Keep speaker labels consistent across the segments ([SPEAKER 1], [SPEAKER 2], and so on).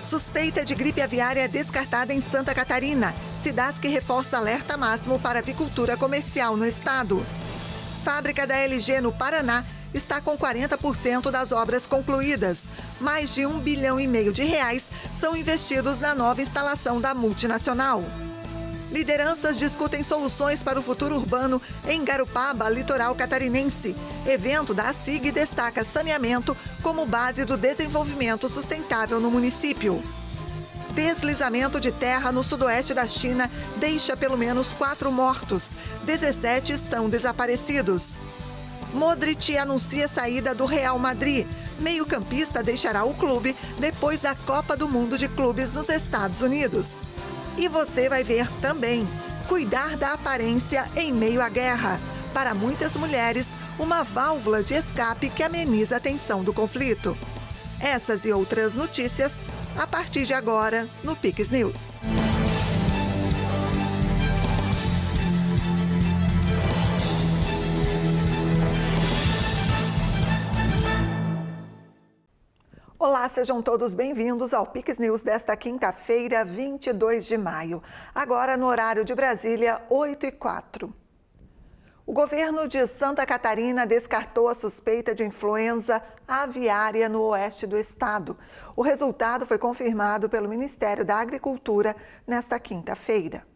[SPEAKER 1] Suspeita de gripe aviária é descartada em Santa Catarina. Cidasc reforça alerta máximo para avicultura comercial no estado. Fábrica da LG no Paraná está com 40% das obras concluídas. Mais de R$1,5 bilhão são investidos na nova instalação da multinacional. Lideranças discutem soluções para o futuro urbano em Garopaba, litoral catarinense. Evento da ACIG destaca saneamento como base do desenvolvimento sustentável no município. Deslizamento de terra no sudoeste da China deixa pelo menos 4 mortos. 17 estão desaparecidos. Modric anuncia saída do Real Madrid. Meio-campista deixará o clube depois da Copa do Mundo de Clubes nos Estados Unidos. E você vai ver também cuidar da aparência em meio à guerra. Para muitas mulheres, uma válvula de escape que ameniza a tensão do conflito. Essas e outras notícias a partir de agora no Pix News. Olá, sejam todos bem-vindos ao Pix News desta quinta-feira, 22 de maio. Agora no horário de Brasília, 8h04. O governo de Santa Catarina descartou a suspeita de influenza aviária no oeste do estado. O resultado foi confirmado pelo Ministério da Agricultura nesta quinta-feira.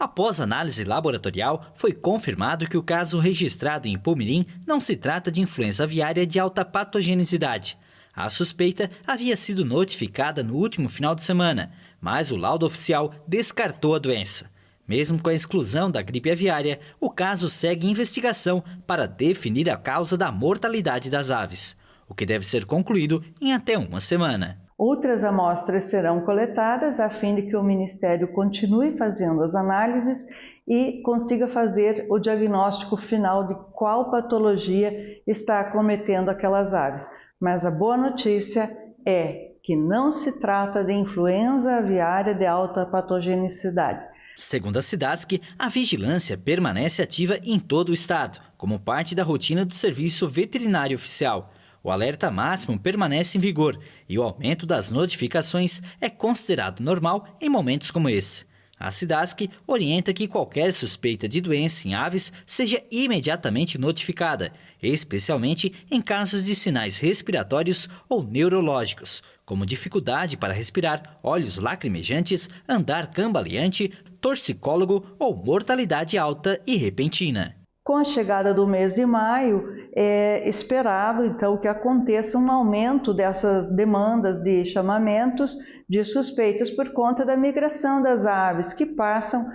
[SPEAKER 2] Após análise laboratorial, foi confirmado que o caso registrado em Palmirim não se trata de influenza aviária de alta patogenicidade. A suspeita havia sido notificada no último final de semana, mas o laudo oficial descartou a doença. Mesmo com a exclusão da gripe aviária, o caso segue em investigação para definir a causa da mortalidade das aves, o que deve ser concluído em até uma semana.
[SPEAKER 3] Outras amostras serão coletadas a fim de que o Ministério continue fazendo as análises e consiga fazer o diagnóstico final de qual patologia está acometendo aquelas aves. Mas a boa notícia é que não se trata de influenza aviária de alta patogenicidade.
[SPEAKER 2] Segundo a Cidasc, a vigilância permanece ativa em todo o estado, como parte da rotina do Serviço Veterinário Oficial. O alerta máximo permanece em vigor e o aumento das notificações é considerado normal em momentos como esse. A Cidasc orienta que qualquer suspeita de doença em aves seja imediatamente notificada, especialmente em casos de sinais respiratórios ou neurológicos, como dificuldade para respirar, olhos lacrimejantes, andar cambaleante, torcicólogo ou mortalidade alta e repentina.
[SPEAKER 3] Com a chegada do mês de maio, é esperado então que aconteça um aumento dessas demandas de chamamentos de suspeitas por conta da migração das aves que passam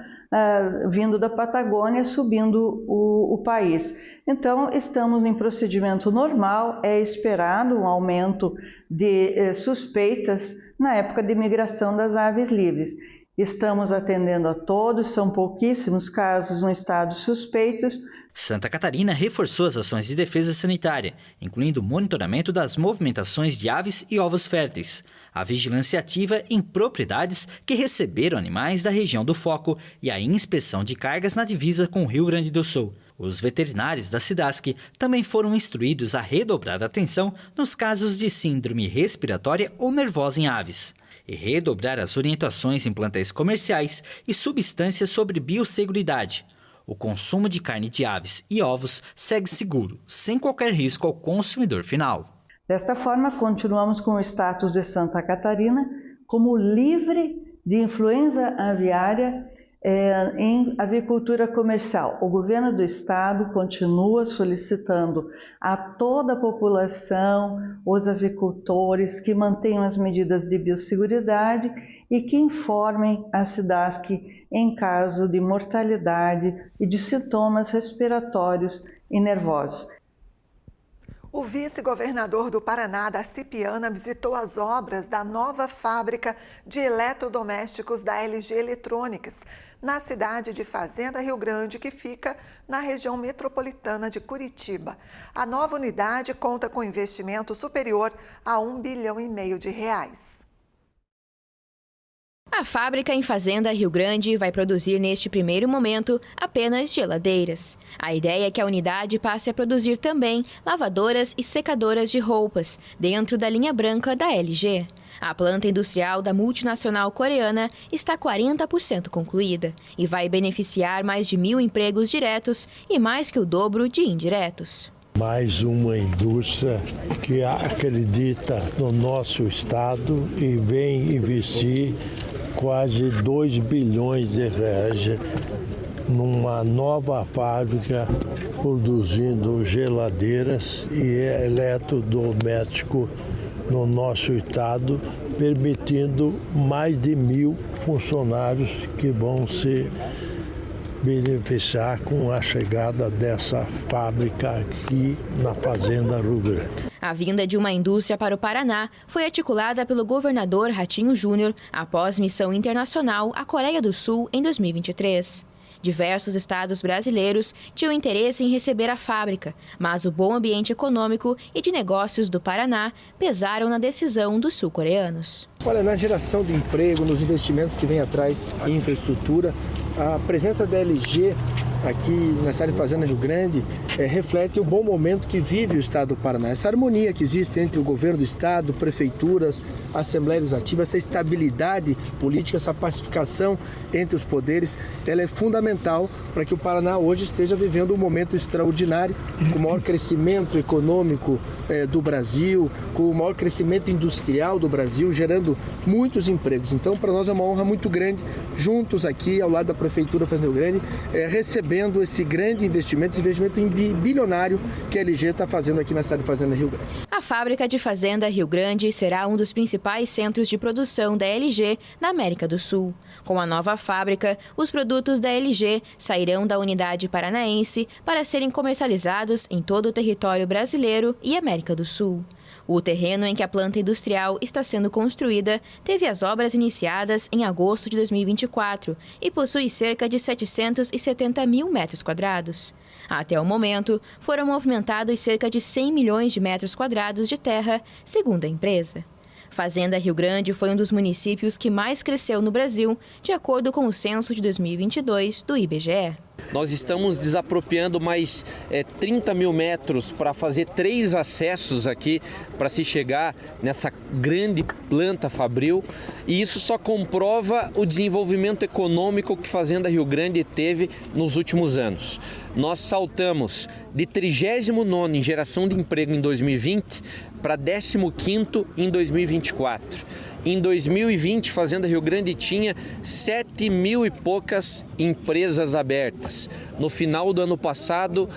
[SPEAKER 3] vindo da Patagônia, subindo o país. Então, estamos em procedimento normal, é esperado um aumento de suspeitas na época de migração das aves livres. Estamos atendendo a todos, são pouquíssimos casos no estado suspeitos.
[SPEAKER 2] Santa Catarina reforçou as ações de defesa sanitária, incluindo o monitoramento das movimentações de aves e ovos férteis, a vigilância ativa em propriedades que receberam animais da região do foco e a inspeção de cargas na divisa com o Rio Grande do Sul. Os veterinários da Cidasc também foram instruídos a redobrar a atenção nos casos de síndrome respiratória ou nervosa em aves e redobrar as orientações em plantéis comerciais e substâncias sobre biosseguridade. O consumo de carne de aves e ovos segue seguro, sem qualquer risco ao consumidor final.
[SPEAKER 3] Desta forma, continuamos com o status de Santa Catarina como livre de influenza aviária em avicultura comercial. O governo do estado continua solicitando a toda a população, os avicultores, que mantenham as medidas de biosseguridade e que informem a Cidasc em caso de mortalidade e de sintomas respiratórios e nervosos.
[SPEAKER 1] O vice-governador do Paraná, Darcy Piana, visitou as obras da nova fábrica de eletrodomésticos da LG Electronics, na cidade de Fazenda Rio Grande, que fica na região metropolitana de Curitiba. A nova unidade conta com investimento superior a R$1,5 bilhão.
[SPEAKER 4] A fábrica em Fazenda Rio Grande vai produzir neste primeiro momento apenas geladeiras. A ideia é que a unidade passe a produzir também lavadoras e secadoras de roupas, dentro da linha branca da LG. A planta industrial da multinacional coreana está 40% concluída e vai beneficiar mais de 1.000 empregos diretos e mais que o dobro de indiretos.
[SPEAKER 5] Mais uma indústria que acredita no nosso estado e vem investir quase 2 bilhões de reais numa nova fábrica produzindo geladeiras e eletrodoméstico no nosso estado, permitindo mais de 1.000 funcionários que vão se beneficiar com a chegada dessa fábrica aqui na Fazenda Rio Grande.
[SPEAKER 4] A vinda de uma indústria para o Paraná foi articulada pelo governador Ratinho Júnior após missão internacional à Coreia do Sul em 2023. Diversos estados brasileiros tinham interesse em receber a fábrica, mas o bom ambiente econômico e de negócios do Paraná pesaram na decisão dos sul-coreanos.
[SPEAKER 6] Olha, na geração de emprego, nos investimentos que vem atrás em infraestrutura, a presença da LG aqui na cidade de Fazenda Rio Grande reflete o bom momento que vive o estado do Paraná. Essa harmonia que existe entre o governo do estado, prefeituras, Assembleia Legislativa, essa estabilidade política, essa pacificação entre os poderes, ela é fundamental para que o Paraná hoje esteja vivendo um momento extraordinário, com o maior crescimento econômico do Brasil, com o maior crescimento industrial do Brasil, gerando muitos empregos. Então, para nós é uma honra muito grande, juntos aqui, ao lado da Prefeitura de Fazenda Rio Grande, recebendo esse grande investimento bilionário que a LG está fazendo aqui na cidade de Fazenda Rio Grande.
[SPEAKER 4] A fábrica de Fazenda Rio Grande será um dos principais centros de produção da LG na América do Sul. Com a nova fábrica, os produtos da LG sairão da unidade paranaense para serem comercializados em todo o território brasileiro e América do Sul. O terreno em que a planta industrial está sendo construída teve as obras iniciadas em agosto de 2024 e possui cerca de 770.000 metros quadrados. Até o momento, foram movimentados cerca de 100 milhões de metros quadrados de terra, segundo a empresa. Fazenda Rio Grande foi um dos municípios que mais cresceu no Brasil, de acordo com o censo de 2022 do IBGE.
[SPEAKER 7] Nós estamos desapropriando mais 30 mil metros para fazer 3 acessos aqui para se chegar nessa grande planta fabril, e isso só comprova o desenvolvimento econômico que Fazenda Rio Grande teve nos últimos anos. Nós saltamos de 39º em geração de emprego em 2020 para 15º em 2024. Em 2020, Fazenda Rio Grande tinha 7.000 e poucas empresas abertas. No final do ano passado,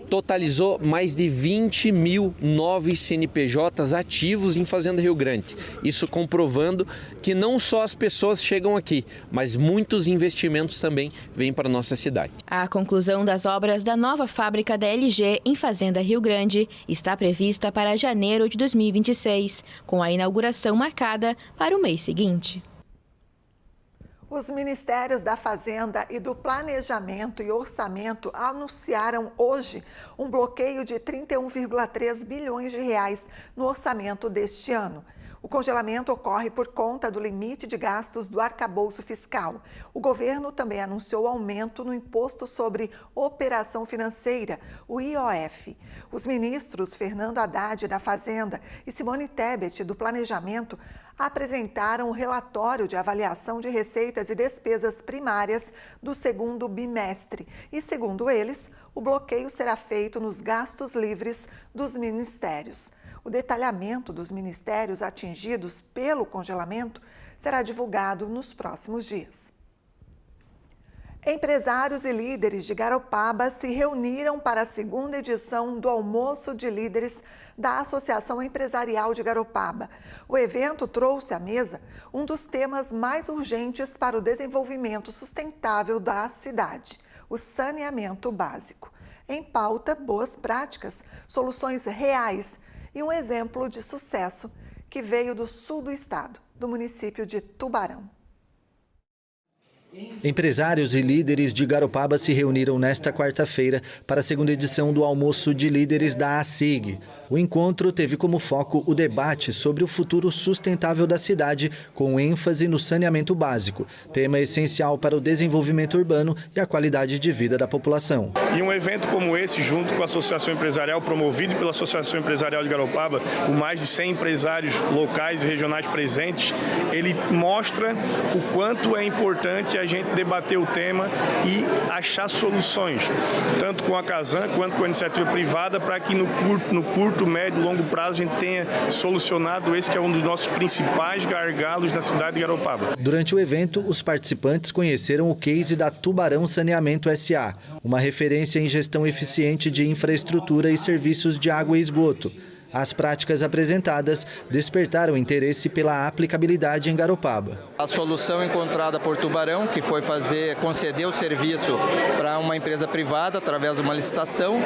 [SPEAKER 7] totalizou mais de 20.000 novos CNPJs ativos em Fazenda Rio Grande. Isso comprovando que não só as pessoas chegam aqui, mas muitos investimentos também vêm para a nossa cidade.
[SPEAKER 4] A conclusão das obras da nova fábrica da LG em Fazenda Rio Grande está prevista para janeiro de 2026, com a inauguração marcada para o mês seguinte.
[SPEAKER 1] Os Ministérios da Fazenda e do Planejamento e Orçamento anunciaram hoje um bloqueio de 31,3 bilhões de reais no orçamento deste ano. O congelamento ocorre por conta do limite de gastos do arcabouço fiscal. O governo também anunciou aumento no Imposto sobre Operação Financeira, o IOF. Os ministros Fernando Haddad, da Fazenda, e Simone Tebet, do Planejamento, apresentaram o relatório de avaliação de receitas e despesas primárias do segundo bimestre. E, segundo eles, o bloqueio será feito nos gastos livres dos ministérios. O detalhamento dos ministérios atingidos pelo congelamento será divulgado nos próximos dias. Empresários e líderes de Garopaba se reuniram para a segunda edição do Almoço de Líderes da Associação Empresarial de Garopaba. O evento trouxe à mesa um dos temas mais urgentes para o desenvolvimento sustentável da cidade, o saneamento básico. Em pauta, boas práticas, soluções reais e um exemplo de sucesso que veio do sul do estado, do município de Tubarão.
[SPEAKER 8] Empresários e líderes de Garopaba se reuniram nesta quarta-feira para a segunda edição do Almoço de Líderes da ACIG. O encontro teve como foco o debate sobre o futuro sustentável da cidade, com ênfase no saneamento básico, tema essencial para o desenvolvimento urbano e a qualidade de vida da população.
[SPEAKER 9] E um evento como esse, junto com a Associação Empresarial, promovido pela Associação Empresarial de Garopaba, com mais de 100 empresários locais e regionais presentes, ele mostra o quanto é importante a gente debater o tema e achar soluções, tanto com a Casan quanto com a iniciativa privada, para que no curto, médio e longo prazo a gente tenha solucionado esse que é um dos nossos principais gargalos na cidade de Garopaba.
[SPEAKER 8] Durante o evento, os participantes conheceram o case da Tubarão Saneamento S.A., uma referência em gestão eficiente de infraestrutura e serviços de água e esgoto. As práticas apresentadas despertaram interesse pela aplicabilidade em Garopaba.
[SPEAKER 10] A solução encontrada por Tubarão, que foi conceder o serviço para uma empresa privada através de uma licitação,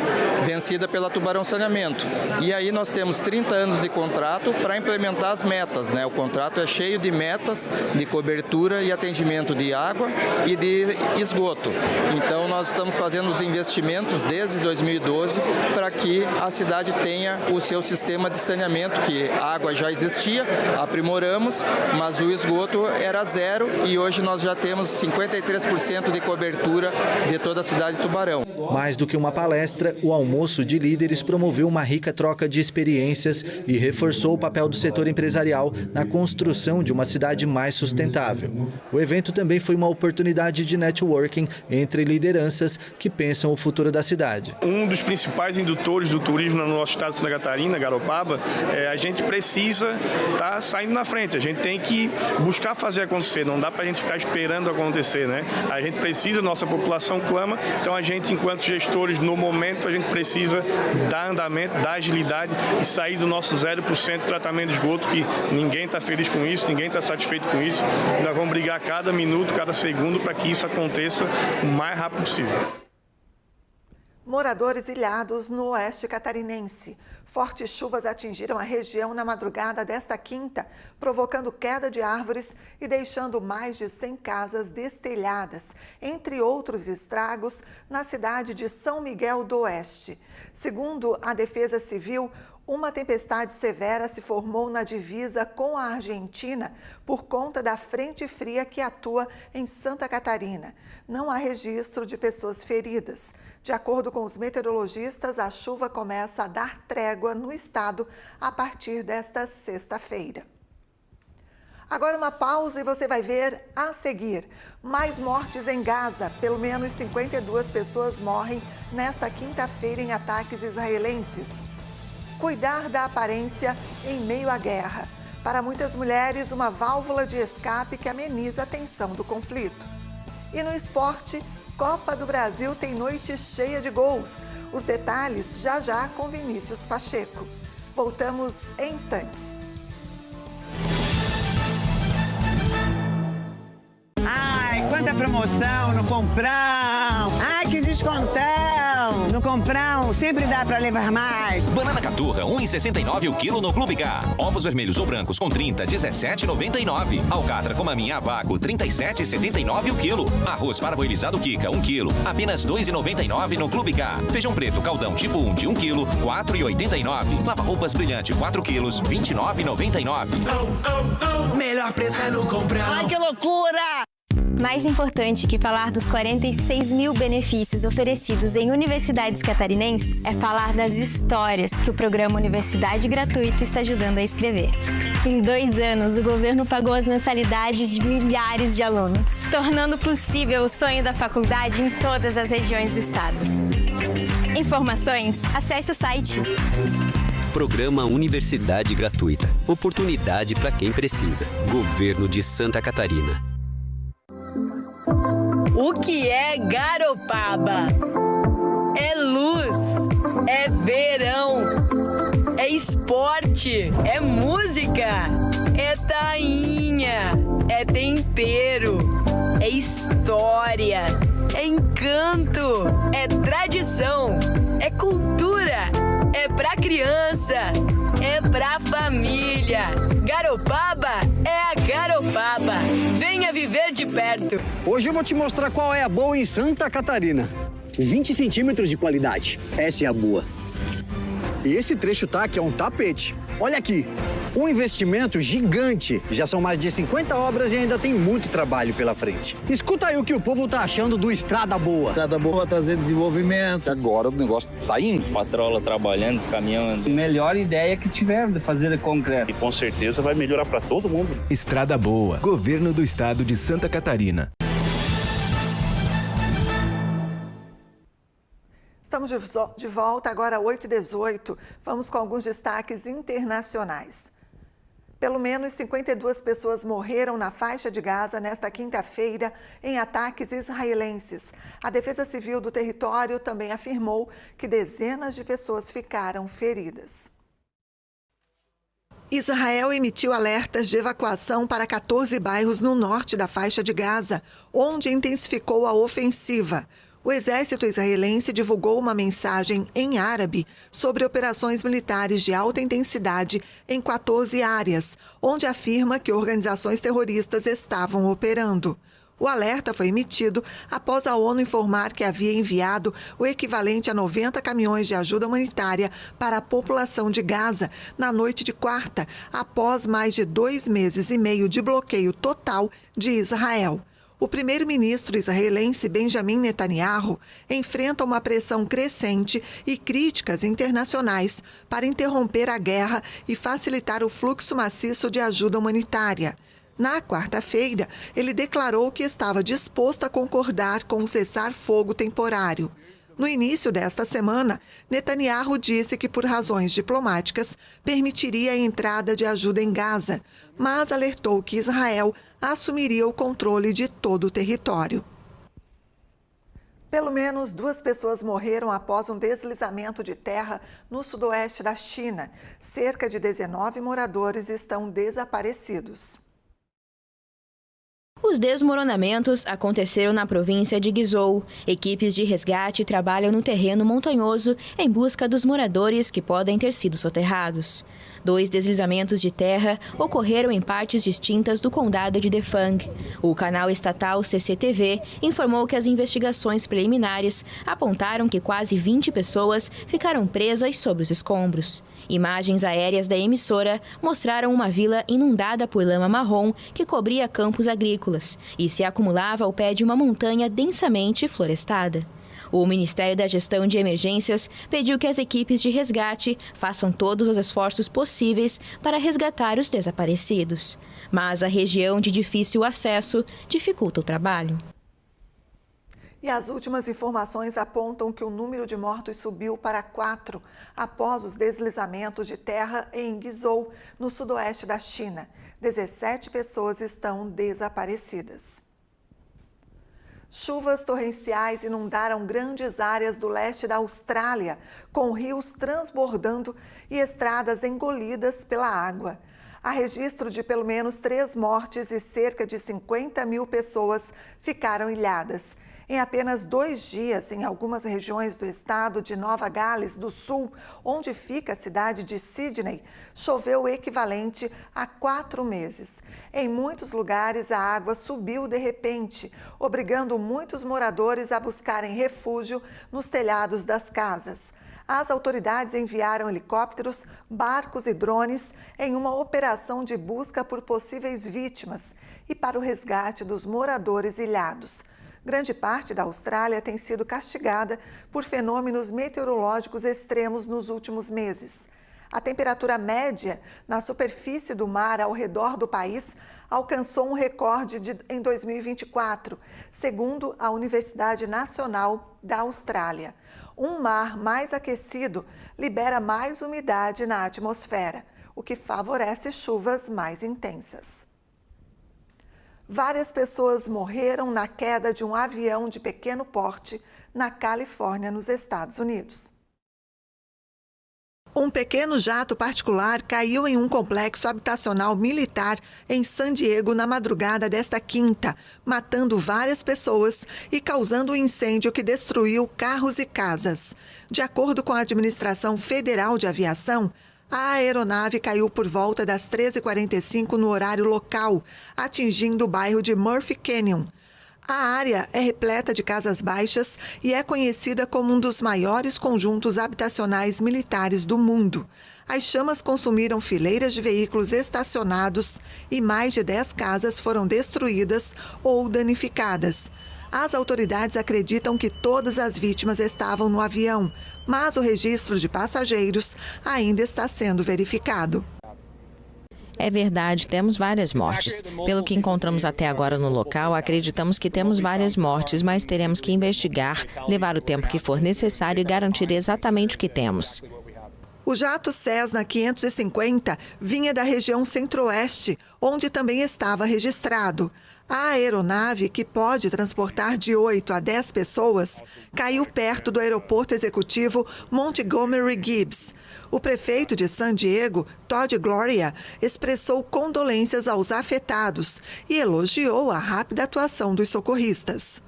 [SPEAKER 10] vencida pela Tubarão Saneamento. E aí nós temos 30 anos de contrato para implementar as metas, né? O contrato é cheio de metas de cobertura e atendimento de água e de esgoto. Então nós estamos fazendo os investimentos desde 2012 para que a cidade tenha o seu sistema de saneamento, que a água já existia, aprimoramos, mas o esgoto era zero e hoje nós já temos 53% de cobertura de toda a cidade de Tubarão.
[SPEAKER 8] Mais do que uma palestra, o almoço de líderes promoveu uma rica troca de experiências e reforçou o papel do setor empresarial na construção de uma cidade mais sustentável. O evento também foi uma oportunidade de networking entre lideranças que pensam o futuro da cidade.
[SPEAKER 9] Um dos principais indutores do turismo no nosso estado de Santa Catarina, Garopaba, a gente precisa estar saindo na frente, a gente tem que buscar fazer acontecer, não dá para a gente ficar esperando acontecer, né? A gente precisa, nossa população clama, então a gente, enquanto gestores, no momento, a gente precisa dar andamento, dar agilidade e sair do nosso 0% de tratamento de esgoto, que ninguém está feliz com isso, ninguém está satisfeito com isso. Nós vamos brigar cada minuto, cada segundo para que isso aconteça o mais rápido possível.
[SPEAKER 1] Moradores ilhados no oeste catarinense. Fortes chuvas atingiram a região na madrugada desta quinta, provocando queda de árvores e deixando mais de 100 casas destelhadas, entre outros estragos, na cidade de São Miguel do Oeste. Segundo a Defesa Civil, uma tempestade severa se formou na divisa com a Argentina por conta da frente fria que atua em Santa Catarina. Não há registro de pessoas feridas. De acordo com os meteorologistas, a chuva começa a dar trégua no estado a partir desta sexta-feira. Agora uma pausa e você vai ver a seguir. Mais mortes em Gaza. Pelo menos 52 pessoas morrem nesta quinta-feira em ataques israelenses. Cuidar da aparência em meio à guerra. Para muitas mulheres, uma válvula de escape que ameniza a tensão do conflito. E no esporte, Copa do Brasil tem noite cheia de gols. Os detalhes já com Vinícius Pacheco. Voltamos em instantes.
[SPEAKER 11] Ai, quanta promoção no Comprão! Ai, que descontão! No Comprão sempre dá pra levar mais.
[SPEAKER 12] Banana caturra, 1,69 o quilo no Clube K. Ovos vermelhos ou brancos com 30, 17,99. Alcatra com maminha a vácuo, 37,79 o quilo. Arroz parboilizado Kika, 1 quilo, apenas 2,99 no Clube K. Feijão preto caldão tipo 1 de 1 quilo, 4,89. Lava-roupas brilhante 4 quilos, 29,99.
[SPEAKER 11] Melhor preço é no Comprão. Ai, que loucura!
[SPEAKER 13] Mais importante que falar dos 46 mil benefícios oferecidos em universidades catarinenses é falar das histórias que o programa Universidade Gratuita está ajudando a escrever. Em 2 anos, o governo pagou as mensalidades de milhares de alunos, tornando possível o sonho da faculdade em todas as regiões do estado. Informações? Acesse o site.
[SPEAKER 14] Programa Universidade Gratuita. Oportunidade para quem precisa. Governo de Santa Catarina.
[SPEAKER 15] O que é Garopaba? É luz, é verão, é esporte, é música, é tainha, é tempero, é história, é encanto, é tradição, é cultura, é pra criança, é pra família. Garopaba é a Garopaba. Venha viver de perto.
[SPEAKER 16] Hoje eu vou te mostrar qual é a boa em Santa Catarina. 20 centímetros de qualidade. Essa é a boa.
[SPEAKER 17] E esse trecho tá aqui, é um tapete. Olha aqui, um investimento gigante. Já são mais de 50 obras e ainda tem muito trabalho pela frente. Escuta aí o que o povo tá achando do Estrada Boa.
[SPEAKER 18] Estrada Boa trazer desenvolvimento.
[SPEAKER 19] Agora o negócio tá indo.
[SPEAKER 20] Patrola trabalhando, os caminhões.
[SPEAKER 18] Melhor ideia que tiver de fazer de concreto.
[SPEAKER 19] E com certeza vai melhorar para todo mundo.
[SPEAKER 21] Estrada Boa, Governo do Estado de Santa Catarina.
[SPEAKER 1] Estamos de volta agora, 8h18. Vamos com alguns destaques internacionais. Pelo menos 52 pessoas morreram na faixa de Gaza nesta quinta-feira em ataques israelenses. A Defesa Civil do território também afirmou que dezenas de pessoas ficaram feridas. Israel emitiu alertas de evacuação para 14 bairros no norte da faixa de Gaza, onde intensificou a ofensiva. O exército israelense divulgou uma mensagem em árabe sobre operações militares de alta intensidade em 14 áreas, onde afirma que organizações terroristas estavam operando. O alerta foi emitido após a ONU informar que havia enviado o equivalente a 90 caminhões de ajuda humanitária para a população de Gaza na noite de quarta, após mais de 2 meses e meio de bloqueio total de Israel. O primeiro-ministro israelense Benjamin Netanyahu enfrenta uma pressão crescente e críticas internacionais para interromper a guerra e facilitar o fluxo maciço de ajuda humanitária. Na quarta-feira, ele declarou que estava disposto a concordar com o cessar-fogo temporário. No início desta semana, Netanyahu disse que, por razões diplomáticas, permitiria a entrada de ajuda em Gaza, mas alertou que Israel assumiria o controle de todo o território. Pelo menos 2 pessoas morreram após um deslizamento de terra no sudoeste da China. Cerca de 19 moradores estão desaparecidos.
[SPEAKER 4] Os desmoronamentos aconteceram na província de Guizhou. Equipes de resgate trabalham no terreno montanhoso em busca dos moradores que podem ter sido soterrados. 2 deslizamentos de terra ocorreram em partes distintas do condado de Defang. O canal estatal CCTV informou que as investigações preliminares apontaram que quase 20 pessoas ficaram presas sob os escombros. Imagens aéreas da emissora mostraram uma vila inundada por lama marrom que cobria campos agrícolas e se acumulava ao pé de uma montanha densamente florestada. O Ministério da Gestão de Emergências pediu que as equipes de resgate façam todos os esforços possíveis para resgatar os desaparecidos. Mas a região de difícil acesso dificulta o trabalho.
[SPEAKER 1] E as últimas informações apontam que o número de mortos subiu para 4 após os deslizamentos de terra em Guizhou, no sudoeste da China. 17 pessoas estão desaparecidas. Chuvas torrenciais inundaram grandes áreas do leste da Austrália, com rios transbordando e estradas engolidas pela água. Há registro de pelo menos 3 mortes e cerca de 50 mil pessoas ficaram ilhadas. Em apenas 2 dias, em algumas regiões do estado de Nova Gales do Sul, onde fica a cidade de Sydney, choveu o equivalente a 4 meses. Em muitos lugares, a água subiu de repente, obrigando muitos moradores a buscarem refúgio nos telhados das casas. As autoridades enviaram helicópteros, barcos e drones em uma operação de busca por possíveis vítimas e para o resgate dos moradores ilhados. Grande parte da Austrália tem sido castigada por fenômenos meteorológicos extremos nos últimos meses. A temperatura média na superfície do mar ao redor do país alcançou um recorde em 2024, segundo a Universidade Nacional da Austrália. Um mar mais aquecido libera mais umidade na atmosfera, o que favorece chuvas mais intensas. Várias pessoas morreram na queda de um avião de pequeno porte na Califórnia, nos Estados Unidos. Um pequeno jato particular caiu em um complexo habitacional militar em San Diego na madrugada desta quinta, matando várias pessoas e causando um incêndio que destruiu carros e casas. De acordo com a Administração Federal de Aviação, a aeronave caiu por volta das 13h45 no horário local, atingindo o bairro de Murphy Canyon. A área é repleta de casas baixas e é conhecida como um dos maiores conjuntos habitacionais militares do mundo. As chamas consumiram fileiras de veículos estacionados e mais de 10 casas foram destruídas ou danificadas. As autoridades acreditam que todas as vítimas estavam no avião, mas o registro de passageiros ainda está sendo verificado.
[SPEAKER 2] É verdade, temos várias mortes. Pelo que encontramos até agora no local, acreditamos que temos várias mortes, mas teremos que investigar, levar o tempo que for necessário e garantir exatamente o que temos.
[SPEAKER 1] O jato Cessna 550 vinha da região centro-oeste, onde também estava registrado. A aeronave, que pode transportar de 8 a 10 pessoas, caiu perto do aeroporto executivo Montgomery Gibbs. O prefeito de San Diego, Todd Gloria, expressou condolências aos afetados e elogiou a rápida atuação dos socorristas.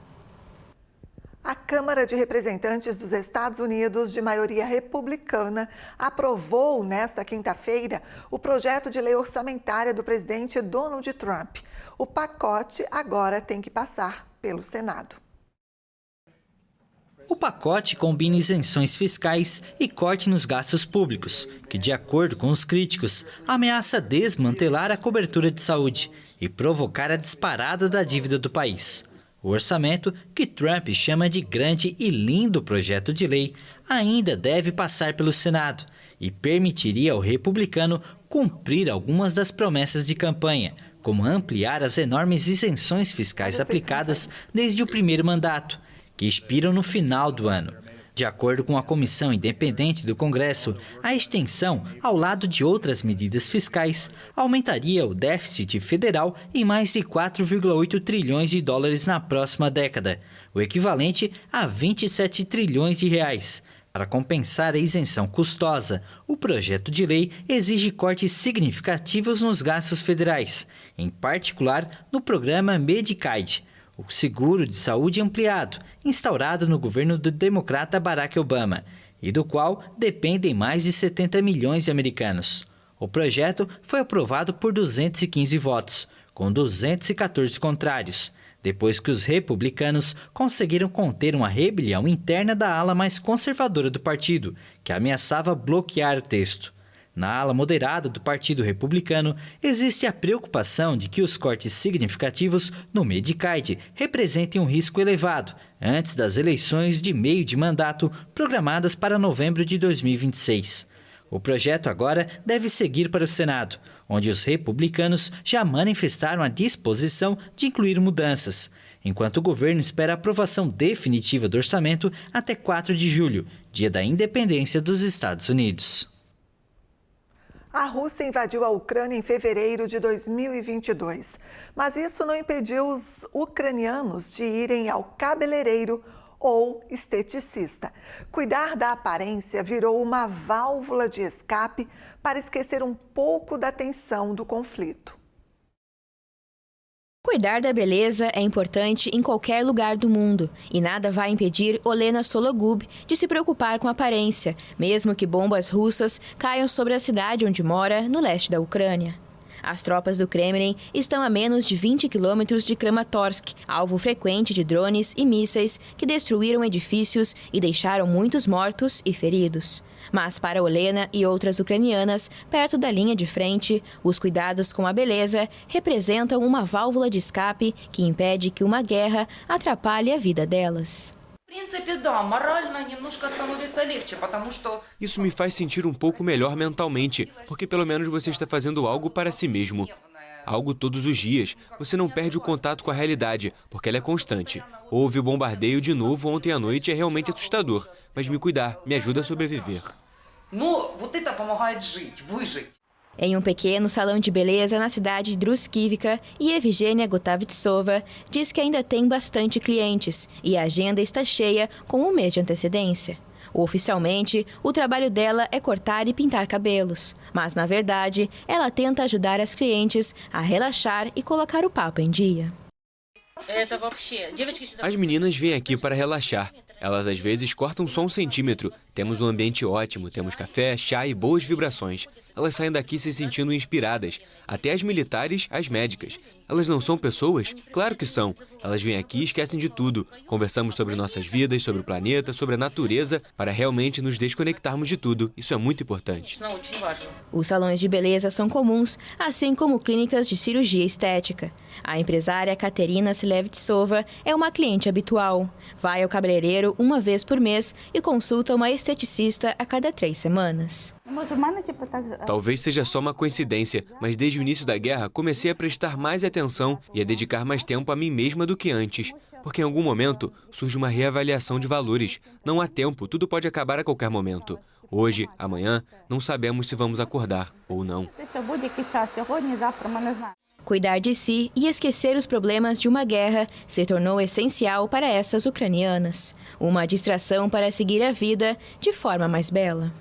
[SPEAKER 1] A Câmara de Representantes dos Estados Unidos, de maioria republicana, aprovou nesta quinta-feira o projeto de lei orçamentária do presidente Donald Trump. O pacote agora tem que passar pelo Senado.
[SPEAKER 22] O pacote combina isenções fiscais e corte nos gastos públicos, que, de acordo com os críticos, ameaça desmantelar a cobertura de saúde e provocar a disparada da dívida do país. O orçamento, que Trump chama de grande e lindo projeto de lei, ainda deve passar pelo Senado e permitiria ao republicano cumprir algumas das promessas de campanha, como ampliar as enormes isenções fiscais aplicadas desde o primeiro mandato, que expiram no final do ano. De acordo com a Comissão Independente do Congresso, a extensão, ao lado de outras medidas fiscais, aumentaria o déficit federal em mais de 4,8 trilhões de dólares na próxima década, o equivalente a 27 trilhões de reais. Para compensar a isenção custosa, o projeto de lei exige cortes significativos nos gastos federais, em particular no programa Medicaid, o seguro de saúde ampliado, instaurado no governo do democrata Barack Obama, e do qual dependem mais de 70 milhões de americanos. O projeto foi aprovado por 215 votos, com 214 contrários, depois que os republicanos conseguiram conter uma rebelião interna da ala mais conservadora do partido, que ameaçava bloquear o texto. Na ala moderada do Partido Republicano, existe a preocupação de que os cortes significativos no Medicaid representem um risco elevado antes das eleições de meio de mandato programadas para novembro de 2026. O projeto agora deve seguir para o Senado, onde os republicanos já manifestaram a disposição de incluir mudanças, enquanto o governo espera a aprovação definitiva do orçamento até 4 de julho, dia da independência dos Estados Unidos.
[SPEAKER 1] A Rússia invadiu a Ucrânia em fevereiro de 2022, mas isso não impediu os ucranianos de irem ao cabeleireiro ou esteticista. Cuidar da aparência virou uma válvula de escape para esquecer um pouco da tensão do conflito.
[SPEAKER 4] Cuidar da beleza é importante em qualquer lugar do mundo e nada vai impedir Olena Sologub de se preocupar com a aparência, mesmo que bombas russas caiam sobre a cidade onde mora, no leste da Ucrânia. As tropas do Kremlin estão a menos de 20 quilômetros de Kramatorsk, alvo frequente de drones e mísseis que destruíram edifícios e deixaram muitos mortos e feridos. Mas para Olena e outras ucranianas, perto da linha de frente, os cuidados com a beleza representam uma válvula de escape que impede que uma guerra atrapalhe a vida delas.
[SPEAKER 23] Isso me faz sentir um pouco melhor mentalmente, porque pelo menos você está fazendo algo para si mesmo. Algo todos os dias. Você não perde o contato com a realidade, porque ela é constante. Houve o bombardeio de novo ontem à noite e é realmente assustador. Mas me cuidar me ajuda a sobreviver.
[SPEAKER 4] Em um pequeno salão de beleza na cidade de Druskivka, Evgenia Gotavitsova diz que ainda tem bastante clientes e a agenda está cheia com um mês de antecedência. Oficialmente, o trabalho dela é cortar e pintar cabelos, mas na verdade, ela tenta ajudar as clientes a relaxar e colocar o papo em dia.
[SPEAKER 23] As meninas vêm aqui para relaxar. Elas às vezes cortam só 1 centímetro, Temos um ambiente ótimo, temos café, chá e boas vibrações. Elas saem daqui se sentindo inspiradas, até as militares, as médicas. Elas não são pessoas? Claro que são. Elas vêm aqui e esquecem de tudo. Conversamos sobre nossas vidas, sobre o planeta, sobre a natureza, para realmente nos desconectarmos de tudo. Isso é muito importante.
[SPEAKER 4] Os salões de beleza são comuns, assim como clínicas de cirurgia estética. A empresária Katerina Silevtsova é uma cliente habitual. Vai ao cabeleireiro uma vez por mês e consulta uma esteticista a cada 3 semanas.
[SPEAKER 23] Talvez seja só uma coincidência, mas desde o início da guerra comecei a prestar mais atenção e a dedicar mais tempo a mim mesma do que antes. Porque em algum momento surge uma reavaliação de valores. Não há tempo, tudo pode acabar a qualquer momento. Hoje, amanhã, não sabemos se vamos acordar ou não.
[SPEAKER 4] Cuidar de si e esquecer os problemas de uma guerra se tornou essencial para essas ucranianas. Uma distração para seguir a vida de forma mais bela.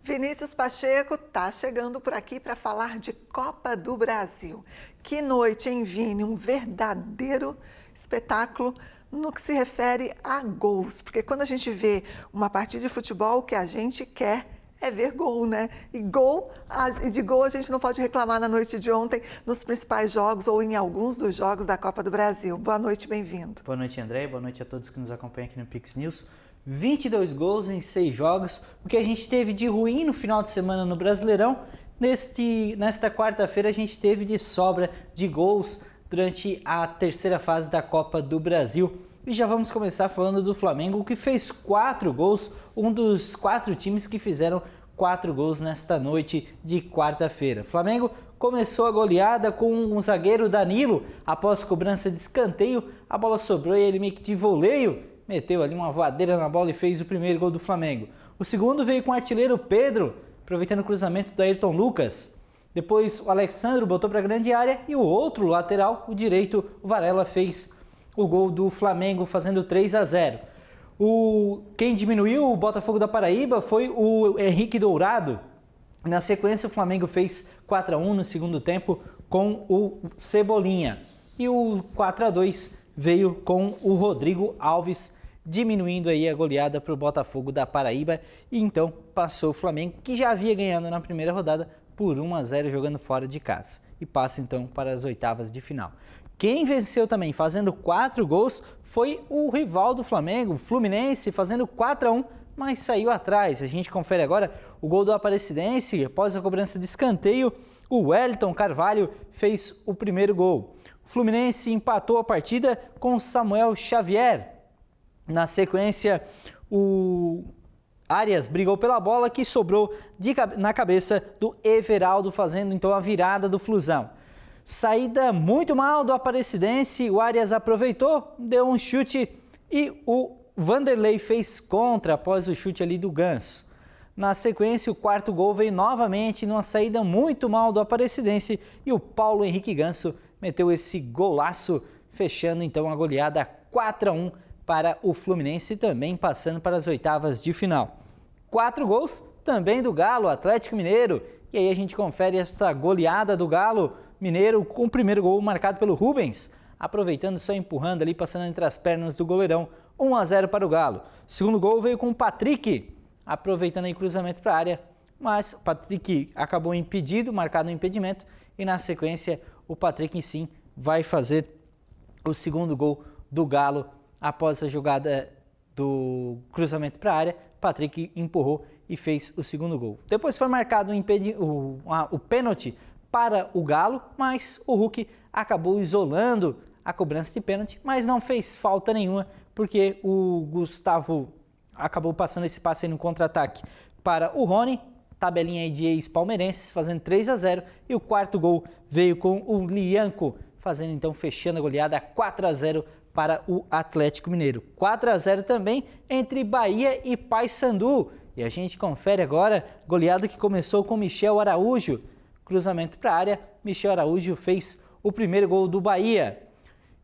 [SPEAKER 1] Vinícius Pacheco está chegando por aqui para falar de Copa do Brasil. Que noite, hein, Vini? Um verdadeiro espetáculo no que se refere a gols. Porque quando a gente vê uma partida de futebol, o que a gente quer é ver gol, né? E de gol a gente não pode reclamar na noite de ontem, nos principais jogos ou em alguns dos jogos da Copa do Brasil. Boa noite, bem-vindo.
[SPEAKER 3] Boa noite, André. Boa noite a todos que nos acompanham aqui no Pix News. 22 gols em 6 jogos, o que a gente teve de ruim no final de semana no Brasileirão, nesta quarta-feira a gente teve de sobra de gols durante a terceira fase da Copa do Brasil. E já vamos começar falando do Flamengo, que fez 4 gols, um dos 4 times que fizeram 4 gols nesta noite de quarta-feira. Flamengo começou a goleada com um zagueiro Danilo, após cobrança de escanteio, a bola sobrou e ele meio que de voleio meteu ali uma voadeira na bola e fez o primeiro gol do Flamengo. O segundo veio com o artilheiro Pedro, aproveitando o cruzamento do Ayrton Lucas. Depois o Alexandro botou para a grande área e o outro lateral, o direito, o Varela, fez o gol do Flamengo, fazendo 3-0. Quem diminuiu o Botafogo da Paraíba foi o Henrique Dourado. Na sequência, o Flamengo fez 4-1 no segundo tempo com o Cebolinha. E o 4-2 veio com o Rodrigo Alves, diminuindo aí a goleada para o Botafogo da Paraíba. E então passou o Flamengo, que já havia ganhado na primeira rodada por 1-0 jogando fora de casa. E passa então para as oitavas de final. Quem venceu também fazendo 4 gols foi o rival do Flamengo, o Fluminense, fazendo 4-1, mas saiu atrás. A gente confere agora o gol do Aparecidense. Após a cobrança de escanteio, o Wellington Carvalho fez o primeiro gol. O Fluminense empatou a partida com Samuel Xavier. Na sequência, o Arias brigou pela bola que sobrou na cabeça do Everaldo, fazendo então a virada do Flusão. Saída muito mal do Aparecidense, o Arias aproveitou, deu um chute e o Vanderlei fez contra após o chute ali do Ganso. Na sequência, o quarto gol veio novamente numa saída muito mal do Aparecidense e o Paulo Henrique Ganso meteu esse golaço, fechando então a goleada 4-1 para o Fluminense, também passando para as oitavas de final. 4 gols também do Galo, Atlético Mineiro. E aí a gente confere essa goleada do Galo Mineiro com o primeiro gol marcado pelo Rubens, aproveitando, só empurrando ali, passando entre as pernas do goleirão. 1-0 para o Galo. O segundo gol veio com o Patrick, aproveitando aí cruzamento para a área, mas o Patrick acabou impedido, marcado um impedimento, e na sequência o Patrick sim vai fazer o segundo gol do Galo após a jogada do cruzamento para a área. Patrick empurrou e fez o segundo gol. Depois foi marcado o pênalti para o Galo, mas o Hulk acabou isolando a cobrança de pênalti, mas não fez falta nenhuma, porque o Gustavo acabou passando esse passe aí no contra-ataque para o Rony. Tabelinha aí de ex-palmeirenses, fazendo 3-0, e o quarto gol veio com o Lianco, fazendo então, fechando a goleada 4-0 para o Atlético Mineiro. 4-0 também entre Bahia e Paysandu. E a gente confere agora goleada que começou com Michel Araújo. Cruzamento para a área, Michel Araújo fez o primeiro gol do Bahia.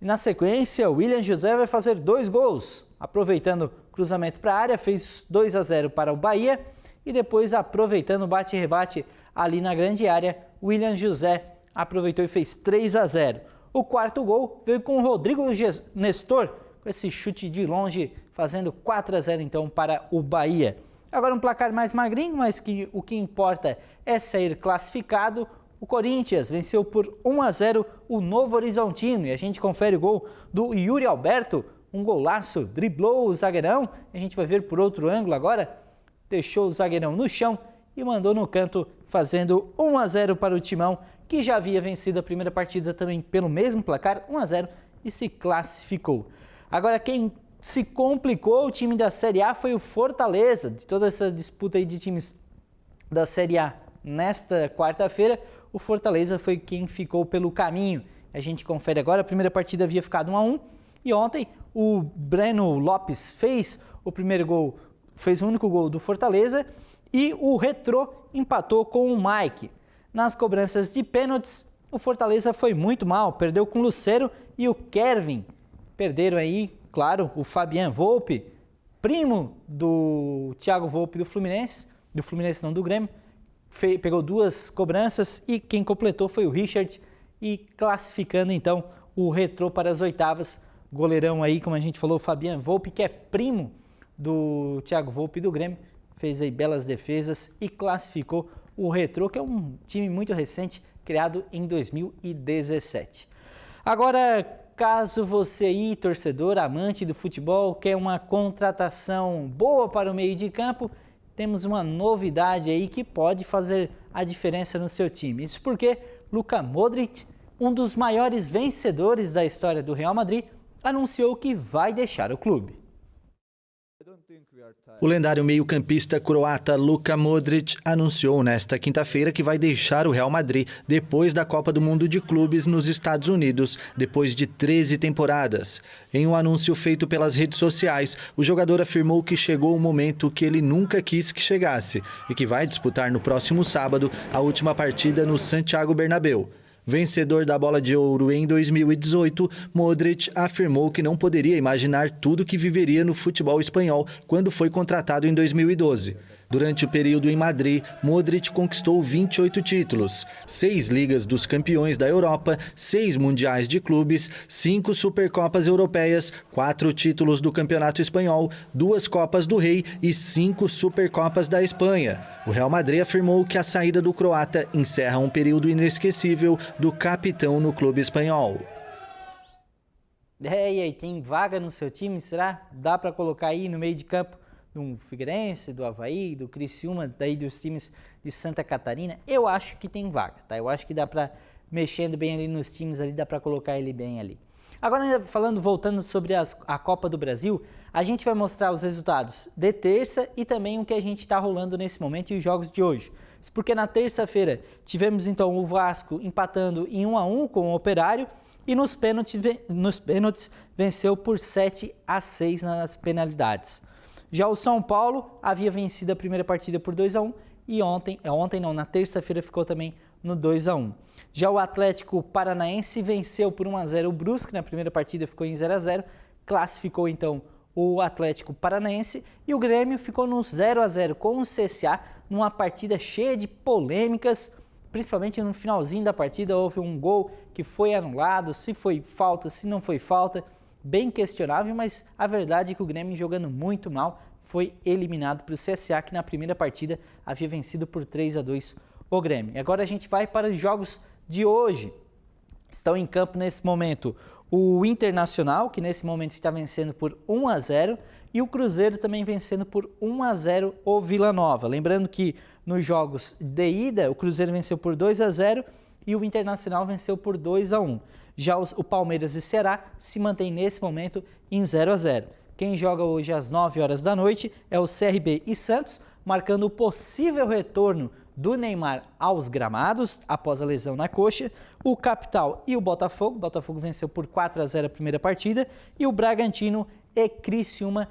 [SPEAKER 3] E na sequência, o William José vai fazer 2 gols. Aproveitando o cruzamento para a área, fez 2-0 para o Bahia. e depois, aproveitando o bate-rebate ali na grande área, William José aproveitou e fez 3-0. O quarto gol veio com o Rodrigo Nestor, com esse chute de longe, fazendo 4-0 então para o Bahia. Agora um placar mais magrinho, mas que o que importa é sair classificado. O Corinthians venceu por 1-0 o Novo Horizontino e a gente confere o gol do Yuri Alberto, um golaço, driblou o zagueirão, a gente vai ver por outro ângulo agora, deixou o zagueirão no chão e mandou no canto, fazendo 1-0 para o Timão, que já havia vencido a primeira partida também pelo mesmo placar, 1-0, e se classificou. Agora quem se complicou, o time da Série A, foi o Fortaleza. De toda essa disputa aí de times da Série A nesta quarta-feira, o Fortaleza foi quem ficou pelo caminho. A gente confere agora, a primeira partida havia ficado 1-1 e ontem o Breno Lopes fez o primeiro gol, fez o único gol do Fortaleza e o Retrô empatou com o Mike. Nas cobranças de pênaltis, o Fortaleza foi muito mal, perdeu com o Lucero e o Kevin. Perderam aí, claro, o Fabian Volpe, primo do Thiago Volpe do Fluminense não, do Grêmio, pegou 2 cobranças e quem completou foi o Richard e classificando então o Retrô para as oitavas. Goleirão aí, como a gente falou, o Fabian Volpe, que é primo do Thiago Volpe do Grêmio, fez aí belas defesas e classificou o Retrô, que é um time muito recente, criado em 2017. Agora, caso você aí, torcedor, amante do futebol, quer uma contratação boa para o meio de campo, temos uma novidade aí que pode fazer a diferença no seu time. Isso porque Luka Modric, um dos maiores vencedores da história do Real Madrid, anunciou que vai deixar o clube.
[SPEAKER 8] O lendário meio-campista croata Luka Modric anunciou nesta quinta-feira que vai deixar o Real Madrid depois da Copa do Mundo de Clubes nos Estados Unidos, depois de 13 temporadas. Em um anúncio feito pelas redes sociais, o jogador afirmou que chegou o momento que ele nunca quis que chegasse e que vai disputar no próximo sábado a última partida no Santiago Bernabéu. Vencedor da Bola de Ouro em 2018, Modric afirmou que não poderia imaginar tudo que viveria no futebol espanhol quando foi contratado em 2012. Durante o período em Madrid, Modric conquistou 28 títulos, 6 Ligas dos Campeões da Europa, 6 Mundiais de Clubes, 5 Supercopas Europeias, 4 títulos do Campeonato Espanhol, 2 Copas do Rei e 5 Supercopas da Espanha. O Real Madrid afirmou que a saída do croata encerra um período inesquecível do capitão no clube espanhol.
[SPEAKER 3] E aí, tem vaga no seu time? Será? Dá para colocar aí no meio de campo do Figueirense, do Avaí, do Criciúma, daí dos times de Santa Catarina? Eu acho que tem vaga, tá? Eu acho que dá para, mexendo bem ali nos times ali, dá para colocar ele bem ali. Agora, voltando sobre a Copa do Brasil, a gente vai mostrar os resultados de terça e também o que a gente está rolando nesse momento e os jogos de hoje. Isso porque na terça-feira tivemos então o Vasco empatando em 1-1 com o Operário e nos pênaltis venceu por 7-6 nas penalidades. Já o São Paulo havia vencido a primeira partida por 2-1 e na terça-feira ficou também no 2-1. Já o Atlético Paranaense venceu por 1-0 o Brusque, na primeira partida ficou em 0-0, classificou então o Atlético Paranaense e o Grêmio ficou no 0-0 com o CSA, numa partida cheia de polêmicas, principalmente no finalzinho da partida houve um gol que foi anulado, se foi falta, se não foi falta, bem questionável, mas a verdade é que o Grêmio, jogando muito mal, foi eliminado para o CSA, que na primeira partida havia vencido por 3-2 o Grêmio. E agora a gente vai para os jogos de hoje. Estão em campo nesse momento o Internacional, que nesse momento está vencendo por 1-0, e o Cruzeiro também vencendo por 1-0 o Vila Nova. Lembrando que nos jogos de ida, o Cruzeiro venceu por 2-0 e o Internacional venceu por 2-1. Já o Palmeiras e Ceará se mantém nesse momento em 0-0. Quem joga hoje às 9 horas da noite é o CRB e Santos, marcando o possível retorno do Neymar aos gramados após a lesão na coxa, o Capital e o Botafogo. O Botafogo venceu por 4-0 a primeira partida e o Bragantino e Criciúma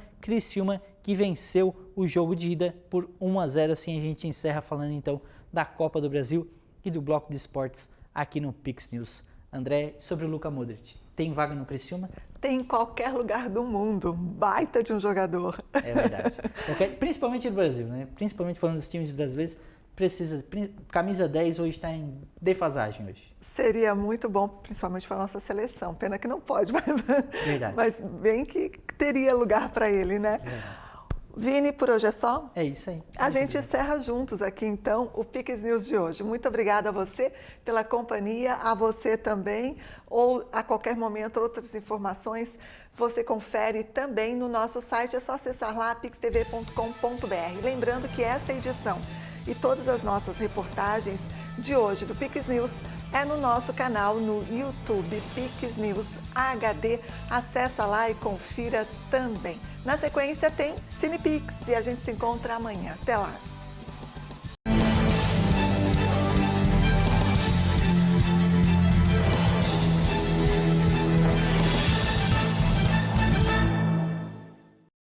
[SPEAKER 3] que venceu o jogo de ida por 1-0. Assim a gente encerra falando então da Copa do Brasil e do Bloco de Esportes aqui no Pix News André, sobre o Luka Modric, tem vaga no Criciúma?
[SPEAKER 1] Tem em qualquer lugar do mundo, baita de um jogador.
[SPEAKER 3] É verdade. Principalmente no Brasil, né? Principalmente falando dos times brasileiros, precisa, camisa 10 hoje está em defasagem hoje.
[SPEAKER 1] Seria muito bom, principalmente para a nossa seleção. Pena que não pode, mas bem que teria lugar para ele, né? Vini, por hoje é só?
[SPEAKER 3] É isso aí.
[SPEAKER 1] A gente encerra juntos aqui, então, o Pix News de hoje. Muito obrigada a você pela companhia, a você também, ou a qualquer momento outras informações você confere também no nosso site, é só acessar lá pixtv.com.br. Lembrando que esta edição e todas as nossas reportagens de hoje do Pix News é no nosso canal no YouTube, Pix News HD. Acessa lá e confira também. Na sequência tem Cinepix e a gente se encontra amanhã. Até lá!